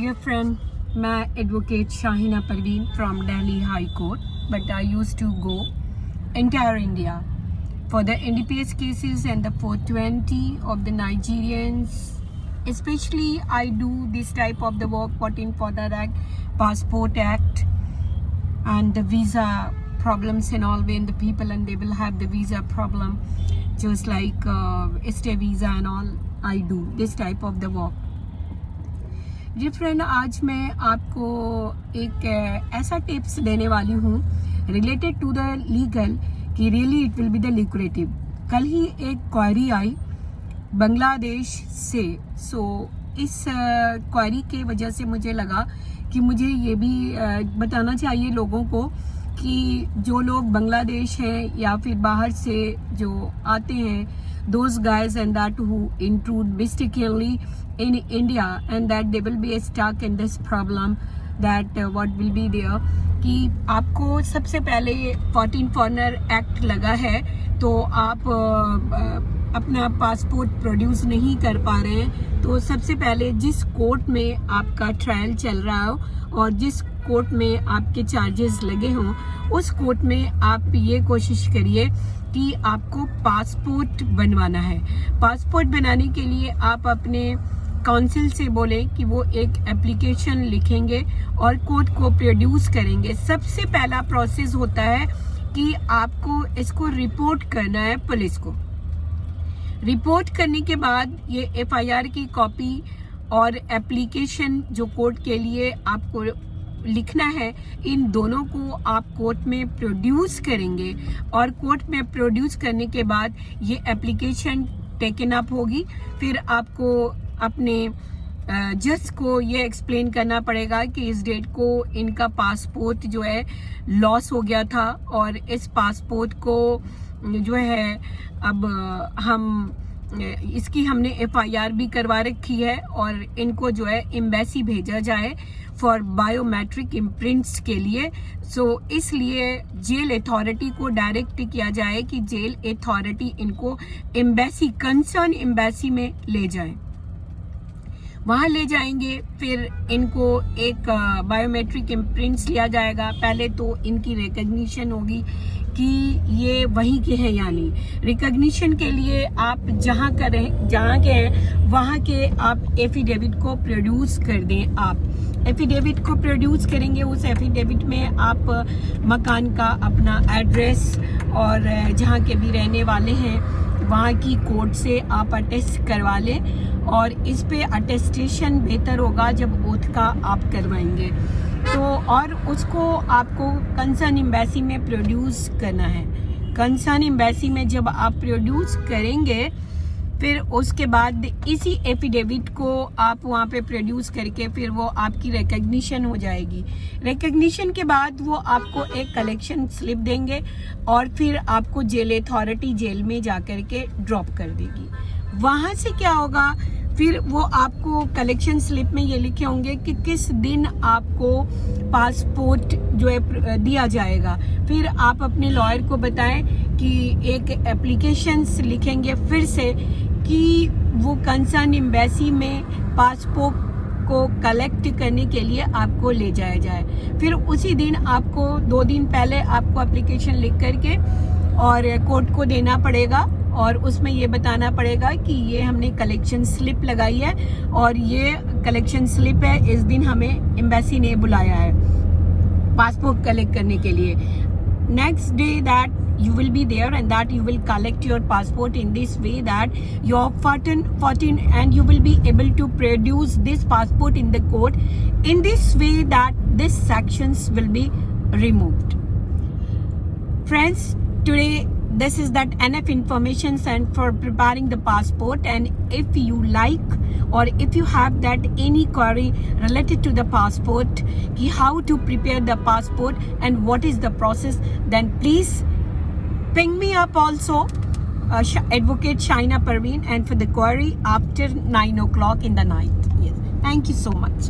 Dear friend, मैं advocate Shahina Parveen from Delhi High Court, but I used to go entire India for the NDPS cases and the 420 of the Nigerians. Especially I do this type of the work, 14 Further Act, Passport Act, and the visa problems and all when the people and they will have the visa problem, just like stay visa and all. I do this type of the work. जी friend, आज मैं आपको एक ऐसा tips देने वाली हूँ related to the legal कि really it will be the lucrative. कल ही एक क्वेरी आई बांग्लादेश से. सो इस क्वेरी के वजह से मुझे लगा कि मुझे ये भी बताना चाहिए लोगों को कि जो लोग बांग्लादेश हैं या फिर बाहर से जो आते हैं, those guys and that who intrude mistakenly in India and that they will be stuck in this problem, that what will be there कि आपको सबसे पहले 14 फॉरेनर एक्ट लगा है तो आप अपना पासपोर्ट प्रोड्यूस नहीं कर पा रहे हैं. तो सबसे पहले जिस कोर्ट में आपका ट्रायल चल रहा हो और जिस कोर्ट में आपके चार्जेस लगे हों, उस कोर्ट में आप ये कोशिश करिए कि आपको पासपोर्ट बनवाना है. पासपोर्ट बनाने के लिए आप अपने काउंसिल से बोलें कि वो एक एप्लीकेशन लिखेंगे और कोर्ट को प्रोड्यूस करेंगे. सबसे पहला प्रोसेस होता है कि आपको इसको रिपोर्ट करना है पुलिस को. रिपोर्ट करने के बाद ये एफआईआर की कॉपी और एप्लीकेशन जो कोर्ट के लिए आपको लिखना है, इन दोनों को आप कोर्ट में प्रोड्यूस करेंगे और कोर्ट में प्रोड्यूस करने के बाद ये एप्लीकेशन टेकन अप होगी. फिर आपको अपने जज को ये एक्सप्लेन करना पड़ेगा कि इस डेट को इनका पासपोर्ट जो है लॉस हो गया था और इस पासपोर्ट को जो है अब इसकी हमने एफआईआर भी करवा रखी है और इनको जो है एम्बेसी भेजा जाए फॉर बायोमेट्रिक इम्प्रिंट्स के लिए. सो इसलिए जेल अथॉरिटी को डायरेक्ट किया जाए कि जेल अथॉरिटी इनको एम्बेसी, कंसर्न एम्बेसी में ले जाए. वहां ले जाएंगे, फिर इनको एक बायोमेट्रिक इम्प्रिंट्स लिया जाएगा. पहले तो इनकी रिकग्निशन होगी कि ये वहीं के हैं या नहीं. रिकग्निशन के लिए आप जहाँ के हैं वहाँ के आप एफिडेविट को प्रोड्यूस कर दें. आप एफिडेविट को प्रोड्यूस करेंगे, उस एफिडेविट में आप मकान का अपना एड्रेस और जहाँ के भी रहने वाले हैं वहाँ की कोर्ट से आप अटेस्ट करवा लें. और इस पे अटेस्टेशन बेहतर होगा जब ओथ का आप करवाएंगे तो, और उसको आपको कंसर्न एम्बेसी में प्रोड्यूस करना है. कंसर्न एम्बेसी में जब आप प्रोड्यूस करेंगे फिर उसके बाद इसी एफिडेविट को आप वहाँ पे प्रोड्यूस करके फिर वो आपकी रिकग्निशन हो जाएगी. रिकग्निशन के बाद वो आपको एक कलेक्शन स्लिप देंगे और फिर आपको जेल अथॉरिटी जेल में जा कर के ड्रॉप कर देगी. वहाँ से क्या होगा, फिर वो आपको कलेक्शन स्लिप में ये लिखे होंगे कि किस दिन आपको पासपोर्ट जो है दिया जाएगा. फिर आप अपने लॉयर को बताएं कि एक एप्लीकेशन लिखेंगे फिर से कि वो कंसर्न एम्बेसी में पासपोर्ट को कलेक्ट करने के लिए आपको ले जाया जाए. फिर उसी दिन आपको 2 दिन पहले आपको एप्लीकेशन लिख करके और कोर्ट को देना पड़ेगा और उसमें ये बताना पड़ेगा कि ये हमने कलेक्शन स्लिप लगाई है और ये कलेक्शन स्लिप है, इस दिन हमें एम्बेसी ने बुलाया है पासपोर्ट कलेक्ट करने के लिए. Next day that you will be there and that you will collect your passport in this way that your 14 and you will be able to produce this passport in the court in this way that these sections will be removed. Friends, today this is that enough information and for preparing the passport. And if you like or if you have that any query related to the passport, how to prepare the passport and what is the process, then please ping me up also, Advocate Shaina Parveen, and for the query after 9 o'clock in the night. Yes. Thank you so much.